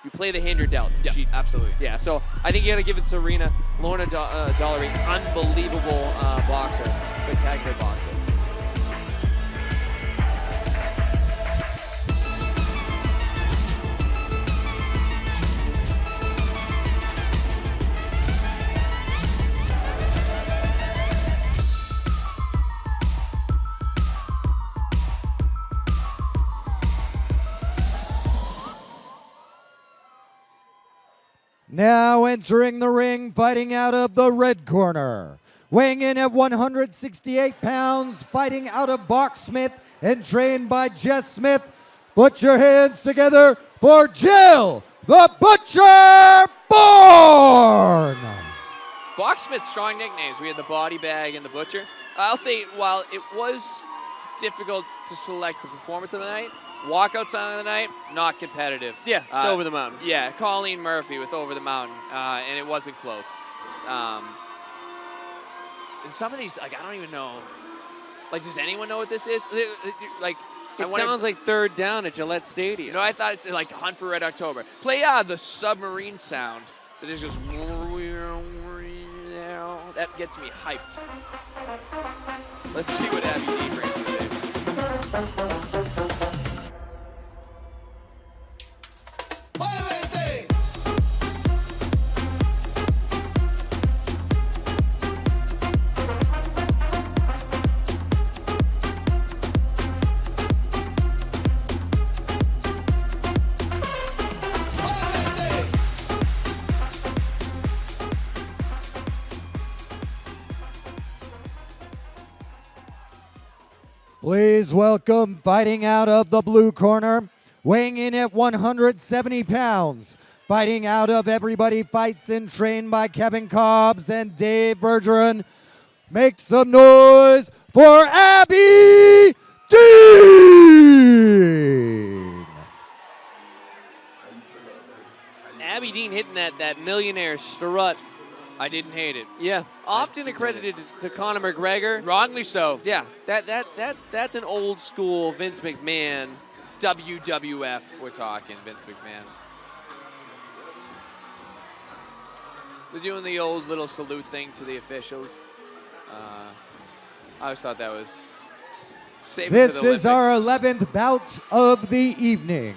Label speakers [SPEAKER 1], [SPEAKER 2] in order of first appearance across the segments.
[SPEAKER 1] You play the hand you're dealt.
[SPEAKER 2] Yeah, absolutely.
[SPEAKER 1] Yeah, so I think you got to give it to Serena. Lorna Dollary, unbelievable boxer, spectacular boxer.
[SPEAKER 3] Now entering the ring, fighting out of the red corner. Weighing in at 168 pounds, fighting out of Box Smith and trained by Jess Smith. Put your hands together for Jill the Butcher Bourne.
[SPEAKER 2] Box Smith's strong nicknames. We had the Body Bag and the Butcher. I'll say, while it was difficult to select the performance of the night, walkout song of the night, not competitive.
[SPEAKER 1] Yeah, it's Over the Mountain.
[SPEAKER 2] Yeah, Colleen Murphy with Over the Mountain, and it wasn't close. Some of these, like, I don't even know. Like, does anyone know what this is? Like,
[SPEAKER 1] it sounds like Third Down at Gillette Stadium.
[SPEAKER 2] You know, I thought it's like Hunt for Red October. Play the submarine sound that is just. That gets me hyped. Let's see what Abby D brings today.
[SPEAKER 3] Please welcome, fighting out of the blue corner, weighing in at 170 pounds, fighting out of Everybody Fights and trained by Kevin Cobbs and Dave Bergeron. Make some noise for Abby Dean!
[SPEAKER 1] Abby Dean hitting that millionaire strut.
[SPEAKER 2] I didn't hate it.
[SPEAKER 1] Yeah, often accredited to Conor McGregor.
[SPEAKER 2] Wrongly so.
[SPEAKER 1] Yeah, that's an old school Vince McMahon.
[SPEAKER 2] WWF, we're talking, Vince McMahon. They're doing the old little salute thing to the officials. I always thought that was safe.
[SPEAKER 3] This is our 11th bout of the evening.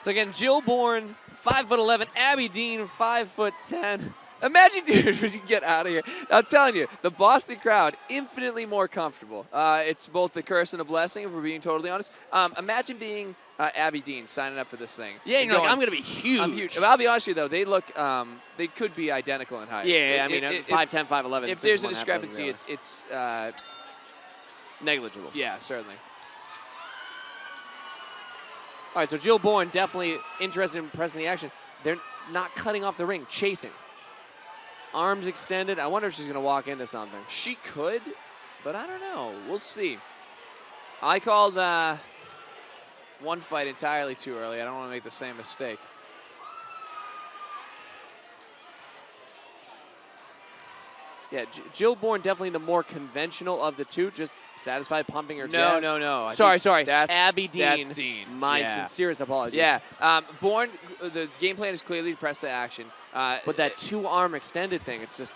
[SPEAKER 1] So again, Jill Bourne, 5'11", Abby Dean, 5'10".
[SPEAKER 2] Imagine, dude, when you get out of here. I'm telling you, the Boston crowd, infinitely more comfortable. It's both a curse and a blessing, if we're being totally honest. Imagine being Abby Dean signing up for this thing.
[SPEAKER 1] Yeah, you're like, I'm going to be huge.
[SPEAKER 2] I'm huge. But I'll be honest with you, though, they look, they could be identical in height.
[SPEAKER 1] Yeah, I mean, 5'10", 5'11".
[SPEAKER 2] If there's a discrepancy, it's
[SPEAKER 1] negligible.
[SPEAKER 2] Yeah, certainly.
[SPEAKER 1] All right, so Jill Bourne definitely interested in pressing the action. They're not cutting off the ring, chasing. Arms extended. I wonder if she's going to walk into something.
[SPEAKER 2] She could, but I don't know. We'll see. I called one fight entirely too early. I don't want to make the same mistake.
[SPEAKER 1] Yeah, Jill Bourne definitely the more conventional of the two, just satisfied pumping her
[SPEAKER 2] No,
[SPEAKER 1] jab.
[SPEAKER 2] no.
[SPEAKER 1] Sorry.
[SPEAKER 2] That's
[SPEAKER 1] Abby Dean.
[SPEAKER 2] That's Dean.
[SPEAKER 1] My sincerest apologies.
[SPEAKER 2] Yeah, Bourne, the game plan is clearly to press the action.
[SPEAKER 1] But that two-arm extended thing, it's just,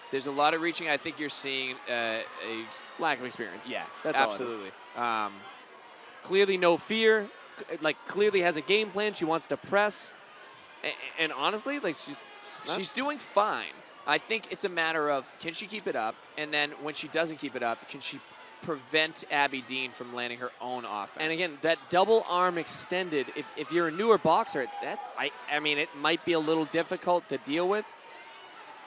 [SPEAKER 2] there's a lot of reaching. I think you're seeing a
[SPEAKER 1] lack of experience.
[SPEAKER 2] Yeah,
[SPEAKER 1] that's
[SPEAKER 2] absolutely.
[SPEAKER 1] Clearly no fear. Like, clearly has a game plan. She wants to press. And honestly, like,
[SPEAKER 2] she's doing fine. I think it's a matter of, can she keep it up? And then when she doesn't keep it up, can she prevent Abby Dean from landing her own offense?
[SPEAKER 1] And again, that double arm extended, if you're a newer boxer, I mean, it might be a little difficult to deal with.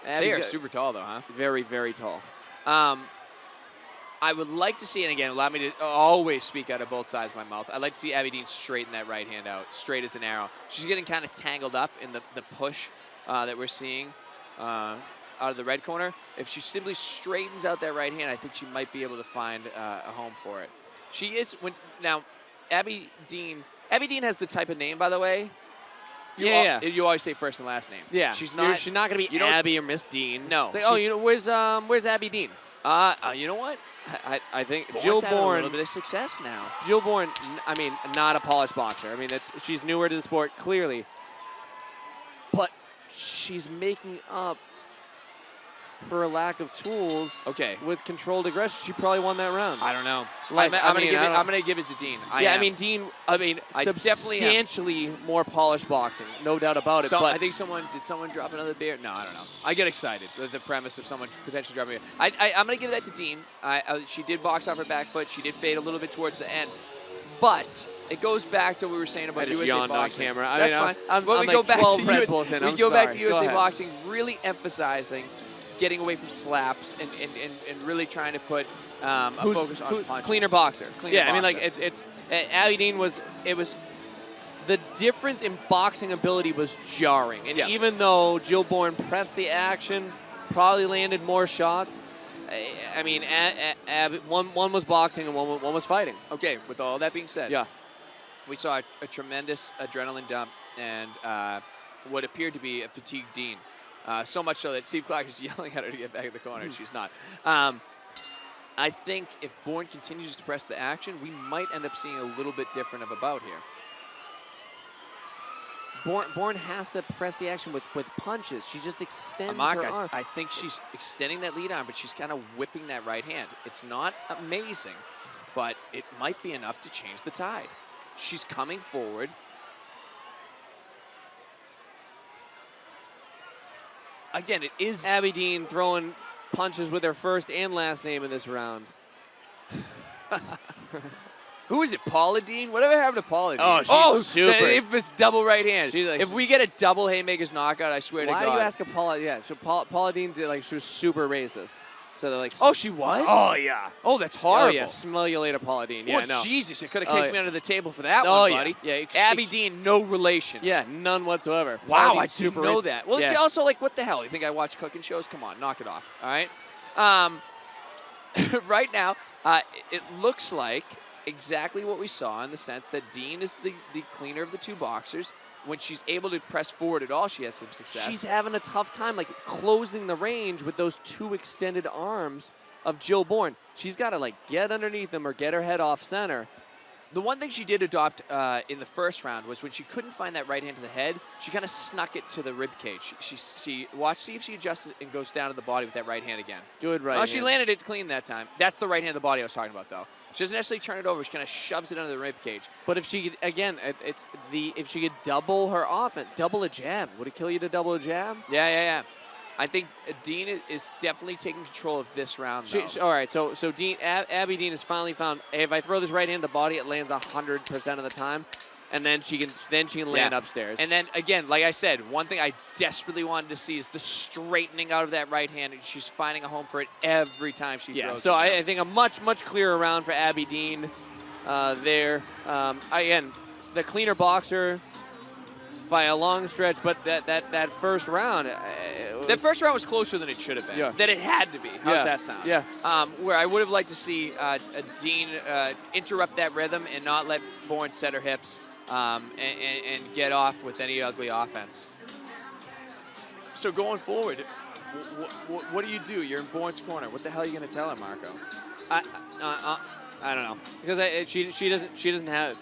[SPEAKER 2] They are super tall, though, huh?
[SPEAKER 1] Very, very tall.
[SPEAKER 2] I would like to see, and again, allow me to always speak out of both sides of my mouth. I'd like to see Abby Dean straighten that right hand out, straight as an arrow. She's getting kind of tangled up in the push that we're seeing out of the red corner. If she simply straightens out that right hand, I think she might be able to find a home for it. She is, now, Abby Dean has the type of name, by the way. You always say first and last name.
[SPEAKER 1] Yeah.
[SPEAKER 2] She's not
[SPEAKER 1] going to be Abby or Miss Dean.
[SPEAKER 2] No.
[SPEAKER 1] It's like, where's Abby Dean?
[SPEAKER 2] You know what?
[SPEAKER 1] I think
[SPEAKER 2] Bourne's
[SPEAKER 1] Jill
[SPEAKER 2] having a
[SPEAKER 1] Bourne.
[SPEAKER 2] little bit of success now.
[SPEAKER 1] Jill Bourne, I mean, not a polished boxer. I mean, she's newer to the sport, clearly. But she's making up for a lack of tools with controlled aggression. She probably won that round.
[SPEAKER 2] I don't know.
[SPEAKER 1] Like,
[SPEAKER 2] I'm going to give it to Dean.
[SPEAKER 1] I mean, Dean, substantially more polished boxing, no doubt about it.
[SPEAKER 2] So,
[SPEAKER 1] but
[SPEAKER 2] I think did someone drop another beer? No, I don't know. I get excited with the premise of someone potentially dropping a beer. I'm going to give that to Dean. She did box off her back foot. She did fade a little bit towards the end. But it goes back to what we were saying about USA
[SPEAKER 1] yawned
[SPEAKER 2] boxing.
[SPEAKER 1] on camera.
[SPEAKER 2] That's fine.
[SPEAKER 1] I'm
[SPEAKER 2] we
[SPEAKER 1] like
[SPEAKER 2] go back
[SPEAKER 1] 12
[SPEAKER 2] to
[SPEAKER 1] Red
[SPEAKER 2] US,
[SPEAKER 1] Bulls in.
[SPEAKER 2] we go back to USA
[SPEAKER 1] ahead.
[SPEAKER 2] boxing, really emphasizing getting away from slaps and really trying to put a focus on punches.
[SPEAKER 1] Cleaner boxer.
[SPEAKER 2] Cleaner
[SPEAKER 1] I mean,
[SPEAKER 2] boxer.
[SPEAKER 1] like it's Abby Dean was the difference in boxing ability was jarring, and even though Jill Bourne pressed the action, probably landed more shots. I mean, one was boxing and one was fighting.
[SPEAKER 2] Okay, with all that being said, we saw a tremendous adrenaline dump and what appeared to be a fatigued Dean. So much so that Steve Clark is yelling at her to get back in the corner, and she's not. I think if Bourne continues to press the action, we might end up seeing a little bit different of a bout here.
[SPEAKER 1] Bourne has to press the action with punches. She just extends her arm.
[SPEAKER 2] I think she's extending that lead arm, but she's kind of whipping that right hand. It's not amazing, but it might be enough to change the tide. She's coming forward. Again, it is
[SPEAKER 1] Abby Dean throwing punches with her first and last name in this round.
[SPEAKER 2] Who is it, Paula Dean? Whatever happened to Paula Dean?
[SPEAKER 1] Oh, she's super.
[SPEAKER 2] The infamous double right hand.
[SPEAKER 1] Like,
[SPEAKER 2] if we get a double Haymakers knockout, I swear to God.
[SPEAKER 1] Why do you ask a Paula? Yeah, so Paula Dean did, like, she was super racist. So they're like,
[SPEAKER 2] oh, she was?
[SPEAKER 1] Oh, yeah.
[SPEAKER 2] Oh, that's horrible.
[SPEAKER 1] Oh, yeah, smell you later, Paula Dean. Yeah, no.
[SPEAKER 2] Jesus, it could have kicked me under the table for that one, buddy.
[SPEAKER 1] Yeah,
[SPEAKER 2] Abby Dean, no relation.
[SPEAKER 1] Yeah, none whatsoever.
[SPEAKER 2] Wow, I didn't know that. Well,
[SPEAKER 1] yeah.
[SPEAKER 2] Also, like, what the hell? You think I watch cooking shows? Come on, knock it off, all right? Right now, it looks like exactly what we saw in the sense that Dean is the cleaner of the two boxers. When she's able to press forward at all, she has some success.
[SPEAKER 1] She's having a tough time, like, closing the range with those two extended arms of Jill Bourne. She's got to, like, get underneath them or get her head off center.
[SPEAKER 2] The one thing she did adopt in the first round was when she couldn't find that right hand to the head, she kind of snuck it to the rib cage. She see if she adjusts it and goes down to the body with that right hand again.
[SPEAKER 1] Good right
[SPEAKER 2] hand.
[SPEAKER 1] She
[SPEAKER 2] landed it clean that time. That's the right hand of the body I was talking about, though. She doesn't necessarily turn it over. She kind of shoves it under the rib cage.
[SPEAKER 1] But if she could, again, if she could double her offense, double a jab, would it kill you to double a jab?
[SPEAKER 2] Yeah. I think Dean is definitely taking control of this round, though.
[SPEAKER 1] All right, so Dean, Abby Dean has finally found, hey, if I throw this right hand to the body, it lands 100% of the time, and then she can land upstairs.
[SPEAKER 2] And then, again, like I said, one thing I desperately wanted to see is the straightening out of that right hand, and she's finding a home for it every time she throws
[SPEAKER 1] so
[SPEAKER 2] it.
[SPEAKER 1] I think a much clearer round for Abby Dean there. Again, the cleaner boxer by a long stretch, but that first round.
[SPEAKER 2] That first round was closer than it should have been.
[SPEAKER 1] Yeah.
[SPEAKER 2] That it had to be. How's that sound?
[SPEAKER 1] Yeah.
[SPEAKER 2] Where I would have liked to see Dean interrupt that rhythm and not let Bourne set her hips and get off with any ugly offense. So going forward, what do you do? You're in Bourne's corner. What the hell are you going to tell her, Marco?
[SPEAKER 1] I don't know, because she doesn't have.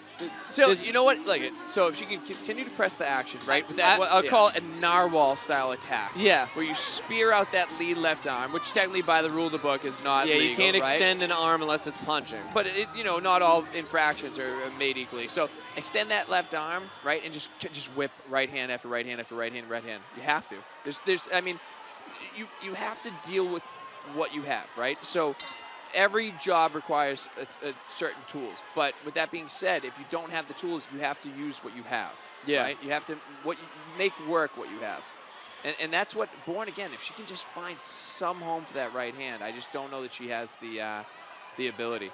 [SPEAKER 2] So you know what? Like, so if she can continue to press the action, right? With that, I'll call it a narwhal style attack.
[SPEAKER 1] Yeah.
[SPEAKER 2] Where you spear out that lead left arm, which technically by the rule of the book is not legal,
[SPEAKER 1] you can't
[SPEAKER 2] right?
[SPEAKER 1] extend an arm unless it's punching.
[SPEAKER 2] But not all infractions are made equally. So extend that left arm, right, and just whip right hand after right hand after right hand, right hand. You have to. You have to deal with what you have, right? So every job requires certain tools. But with that being said, if you don't have the tools, you have to use what you have.
[SPEAKER 1] Yeah.
[SPEAKER 2] Right? You have to make work what you have. And that's what Bourne, again, if she can just find some home for that right hand, I just don't know that she has the ability.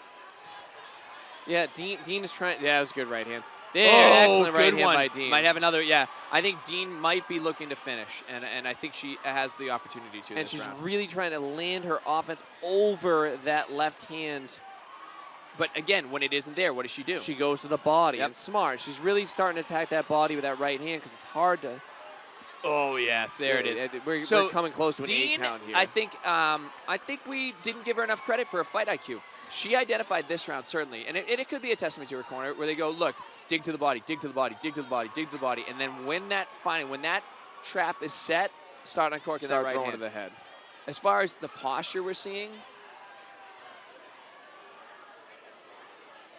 [SPEAKER 1] Yeah, Dean is trying. Yeah, it was a good right hand. Yeah, excellent right hand by Dean.
[SPEAKER 2] Might have another. Yeah, I think Dean might be looking to finish, and I think she has the opportunity to.
[SPEAKER 1] And she's really trying to land her offense over that left hand.
[SPEAKER 2] But again, when it isn't there, what does she do?
[SPEAKER 1] She goes to the body. And smart. She's really starting to attack that body with that right hand because it's hard to.
[SPEAKER 2] Oh, yes, there it is.
[SPEAKER 1] We're coming close to an 8 count here.
[SPEAKER 2] I think we didn't give her enough credit for her fight IQ. She identified this round, certainly, and it could be a testament to her corner, where they go, look, dig to the body, dig to the body, dig to the body, dig to the body, and then when that trap is set, start uncorking that right hand.
[SPEAKER 1] To the head.
[SPEAKER 2] As far as the posture we're seeing,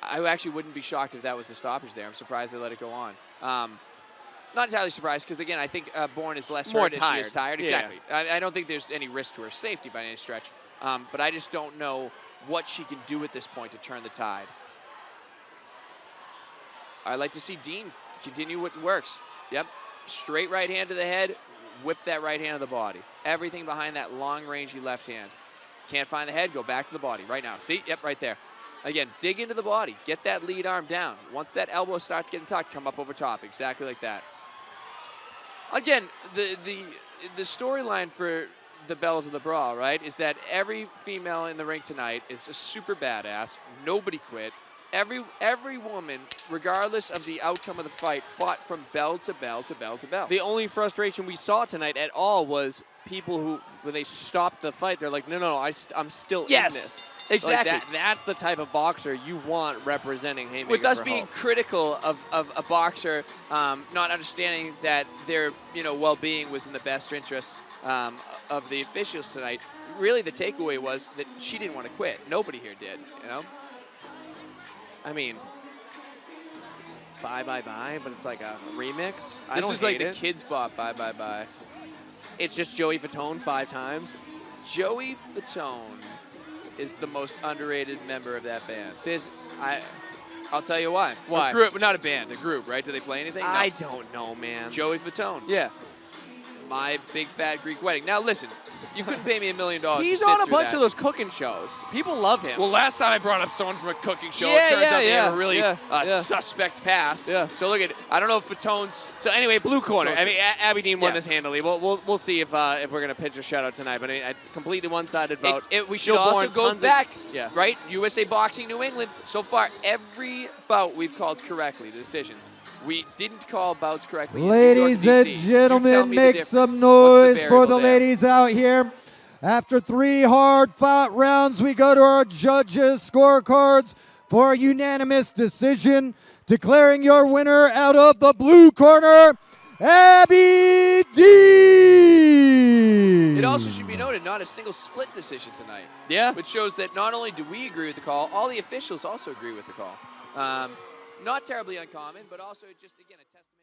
[SPEAKER 2] I actually wouldn't be shocked if that was the stoppage there. I'm surprised they let it go on. Not entirely surprised, because, again, I think Bourne is less hurt as she is tired. Exactly. Yeah. I don't think there's any risk to her safety by any stretch, but I just don't know what she can do at this point to turn the tide. I'd like to see Dean continue what works. Yep, straight right hand to the head, whip that right hand to the body. Everything behind that long-rangey left hand. Can't find the head, go back to the body right now. See, yep, right there. Again, dig into the body, get that lead arm down. Once that elbow starts getting tucked, come up over top, exactly like that. Again, the storyline for the Bells of the Brawl, right, is that every female in the ring tonight is a super badass. Nobody quit. Every woman, regardless of the outcome of the fight, fought from bell to bell to bell to bell.
[SPEAKER 1] The only frustration we saw tonight at all was people who, when they stopped the fight, they're like, no, I'm still in this.
[SPEAKER 2] Exactly.
[SPEAKER 1] Like that's the type of boxer you want representing Haymakers.
[SPEAKER 2] With us
[SPEAKER 1] for
[SPEAKER 2] being
[SPEAKER 1] Hope.
[SPEAKER 2] critical of a boxer, not understanding that their well-being was in the best interest of the officials tonight, really the takeaway was that she didn't want to quit. Nobody here did,
[SPEAKER 1] I mean, it's bye, bye, bye, but it's like a remix.
[SPEAKER 2] This is like the Kids Bop, bye, bye, bye.
[SPEAKER 1] It's just Joey Fatone 5 times.
[SPEAKER 2] Joey Fatone is the most underrated member of that band. I'll tell you why.
[SPEAKER 1] Why?
[SPEAKER 2] Group, not a band, a group, right? Do they play anything? No.
[SPEAKER 1] I don't know, man.
[SPEAKER 2] Joey Fatone.
[SPEAKER 1] Yeah.
[SPEAKER 2] My Big Fat Greek Wedding. Now listen, you couldn't pay me $1 million.
[SPEAKER 1] He's on a bunch of those cooking shows. People love him.
[SPEAKER 2] Well, last time I brought up someone from a cooking show, it turns out they have a really suspect past.
[SPEAKER 1] Yeah.
[SPEAKER 2] So look at it. I don't know if Fatone's.
[SPEAKER 1] So anyway, blue corner. I mean, Abby Dean won this handily. We'll see if we're gonna pitch a shutout tonight. But I mean, completely one-sided vote.
[SPEAKER 2] We should also go back.
[SPEAKER 1] Yeah.
[SPEAKER 2] Right. USA Boxing New England. So far, every bout we've called correctly. The decisions. We didn't call bouts correctly.
[SPEAKER 3] Ladies and gentlemen, make some noise for the ladies out here. After 3 hard-fought rounds, we go to our judges' scorecards for a unanimous decision, declaring your winner out of the blue corner, Abby Dean.
[SPEAKER 2] It also should be noted, not a single split decision tonight.
[SPEAKER 1] Yeah.
[SPEAKER 2] Which shows that not only do we agree with the call, all the officials also agree with the call. Not terribly uncommon, but also just, again, a testament.